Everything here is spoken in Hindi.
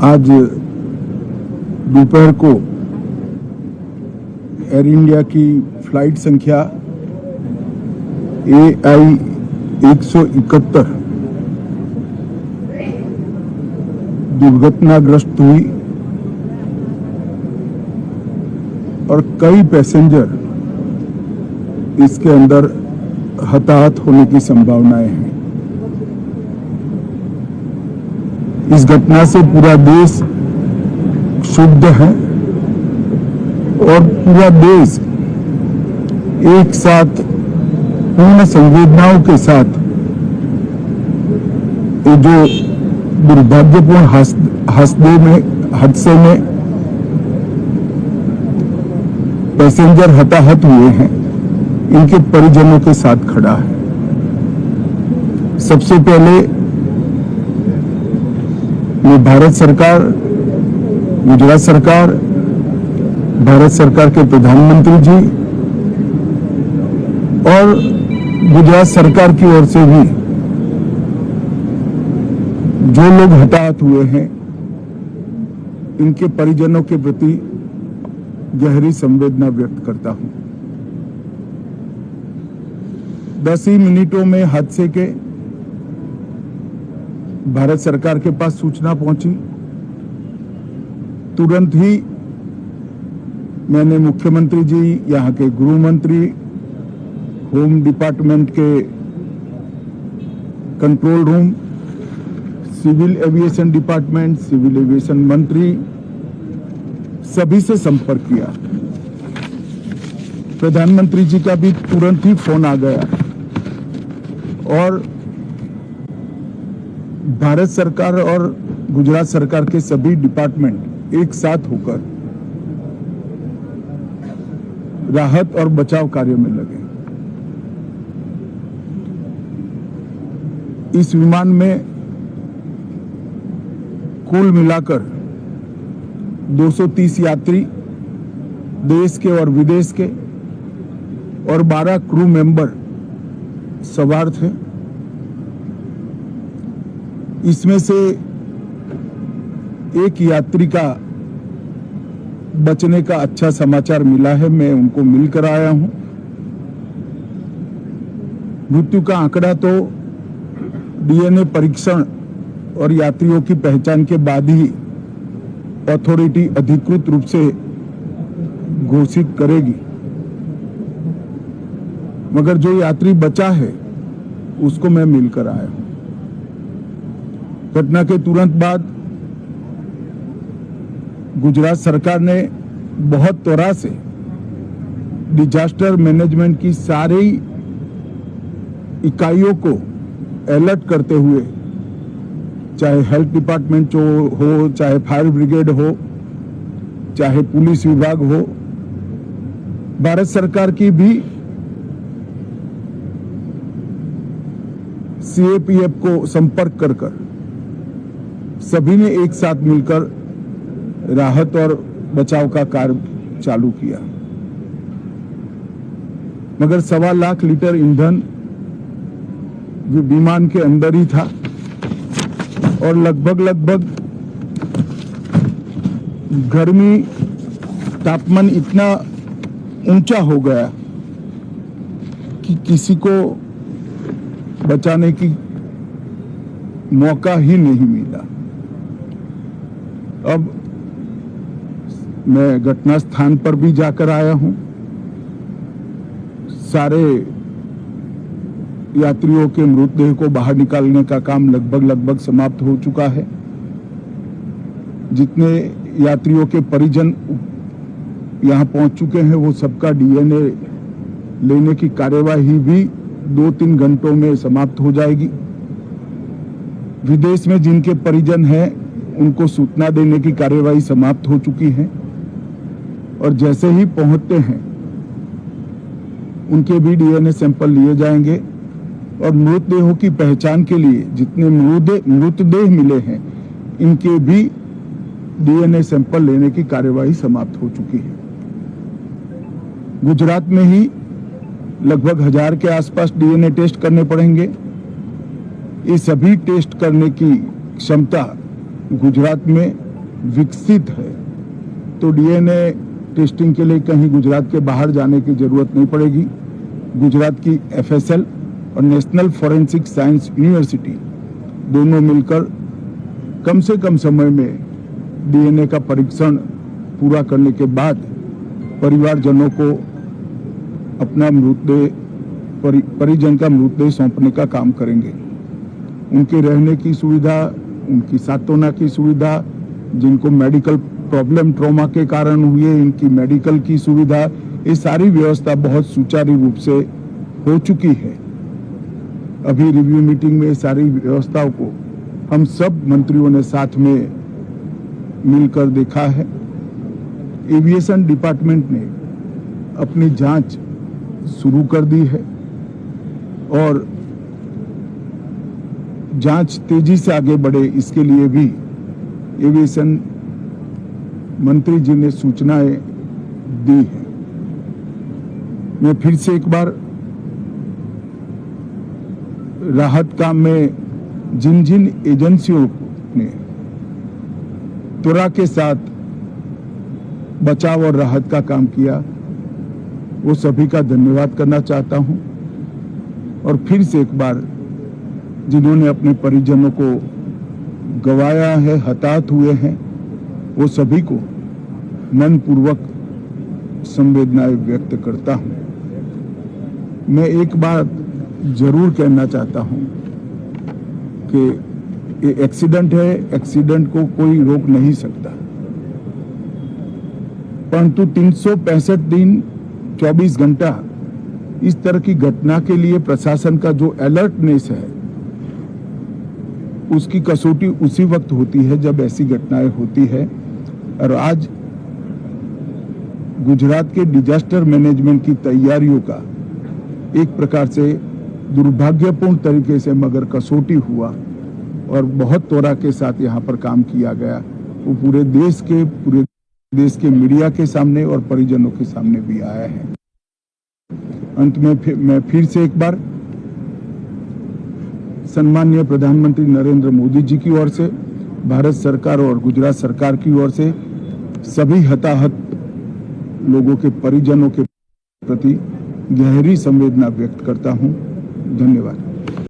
आज दोपहर को एयर इंडिया की फ्लाइट संख्या AI 171 दुर्घटनाग्रस्त हुई और कई पैसेंजर इसके अंदर हताहत होने की संभावनाएं हैं। इस घटना से पूरा देश क्षुब्ध है और पूरा देश एक साथ पूर्ण संवेदनाओं के साथ ये जो दुर्भाग्यपूर्ण हादसे में पैसेंजर हताहत हुए हैं, इनके परिजनों के साथ खड़ा है। सबसे पहले मैं भारत सरकार, गुजरात सरकार, भारत सरकार के प्रधानमंत्री जी और गुजरात सरकार की ओर से भी जो लोग हताहत हुए हैं, इनके परिजनों के प्रति गहरी संवेदना व्यक्त करता हूं। 10 ही मिनटों में हादसे के भारत सरकार के पास सूचना पहुंची। तुरंत ही मैंने मुख्यमंत्री जी, यहाँ के गृह मंत्री, होम डिपार्टमेंट के control room, civil aviation department, civil aviation मंत्री, सभी से संपर्क किया। प्रधानमंत्री जी का भी तुरंत ही फोन आ गया और भारत सरकार और गुजरात सरकार के सभी डिपार्टमेंट एक साथ होकर राहत और बचाव कार्य में लगे। इस विमान में कुल मिलाकर 230 यात्री देश के और विदेश के और 12 क्रू मेंबर सवार थे। इसमें से एक यात्री का बचने का अच्छा समाचार मिला है, मैं उनको मिलकर आया हूं। मृत्यु का आंकड़ा तो DNA परीक्षण और यात्रियों की पहचान के बाद ही अथॉरिटी अधिकृत रूप से घोषित करेगी, मगर जो यात्री बचा है उसको मैं मिलकर आया हूं। घटना के तुरंत बाद गुजरात सरकार ने बहुत त्वरा से डिजास्टर मैनेजमेंट की सारी इकाइयों को अलर्ट करते हुए, चाहे हेल्थ डिपार्टमेंट हो, चाहे फायर ब्रिगेड हो, चाहे पुलिस विभाग हो, भारत सरकार की भी CAPF को संपर्क कर सभी ने एक साथ मिलकर राहत और बचाव का कार्य चालू किया। मगर 1.25 लाख लीटर ईंधन विमान के अंदर ही था और लगभग गर्मी, तापमान इतना ऊंचा हो गया कि किसी को बचाने की मौका ही नहीं मिला। अब मैं घटना स्थान पर भी जाकर आया हूं। सारे यात्रियों के मृतदेह को बाहर निकालने का काम लगभग समाप्त हो चुका है। जितने यात्रियों के परिजन यहां पहुंच चुके हैं, वो सबका DNA लेने की कार्यवाही भी 2-3 घंटों में समाप्त हो जाएगी। विदेश में जिनके परिजन हैं, उनको सूचना देने की कार्यवाही समाप्त हो चुकी है और जैसे ही पहुंचते हैं उनके भी DNA सैंपल लिए जाएंगे और मृतदेहों की पहचान के लिए जितने मृतदेह मिले हैं, इनके भी DNA सैंपल लेने की कार्यवाही समाप्त हो चुकी है। गुजरात में ही लगभग 1000 के आसपास DNA टेस्ट करने पड़ेंगे। ये सभी टेस्ट करने की क्षमता गुजरात में विकसित है तो डीएनए टेस्टिंग के लिए कहीं गुजरात के बाहर जाने की जरूरत नहीं पड़ेगी। गुजरात की एफएसएल और नेशनल फॉरेंसिक साइंस यूनिवर्सिटी दोनों मिलकर कम से कम समय में डीएनए का परीक्षण पूरा करने के बाद परिवारजनों को अपना मृतदेह परिजन का मृतदेह सौंपने का काम करेंगे। उनके रहने की सुविधा, उनकी सांत्वना की सुविधा, जिनको मेडिकल प्रॉब्लम ट्रॉमा के कारण हुए इनकी मेडिकल की सुविधा, ये सारी व्यवस्था बहुत सुचारू रूप से हो चुकी है। अभी रिव्यू मीटिंग में सारी व्यवस्थाओं को हम सब मंत्रियों ने साथ में मिलकर देखा है। एविएशन डिपार्टमेंट ने अपनी जांच शुरू कर दी है और जांच तेजी से आगे बढ़े इसके लिए भी एविएशन मंत्री जी ने सूचनाएं दी है। मैं फिर से एक बार राहत काम में जिन जिन एजेंसियों ने त्वरा के साथ बचाव और राहत का काम किया वो सभी का धन्यवाद करना चाहता हूं और फिर से एक बार जिन्होंने अपने परिजनों को गंवाया है, हताहत हुए हैं, वो सभी को मनपूर्वक संवेदनाएं व्यक्त करता हूं। मैं एक बात जरूर कहना चाहता हूं कि ये एक्सीडेंट है, एक्सीडेंट को कोई रोक नहीं सकता, परंतु 365 दिन 24 घंटा इस तरह की घटना के लिए प्रशासन का जो अलर्टनेस है उसकी कसौटी उसी वक्त होती है जब ऐसी घटनाएं होती है। और आज गुजरात के डिजास्टर मैनेजमेंट की तैयारियों का एक प्रकार से दुर्भाग्यपूर्ण तरीके से मगर कसौटी हुआ और बहुत त्वरा के साथ यहाँ पर काम किया गया, वो पूरे देश के मीडिया के सामने और परिजनों के सामने भी आया है। अंत में मैं फिर से एक बार सम्माननीय प्रधानमंत्री नरेंद्र मोदी जी की ओर से, भारत सरकार और गुजरात सरकार की ओर से सभी हताहत लोगों के परिजनों के प्रति गहरी संवेदना व्यक्त करता हूं। धन्यवाद।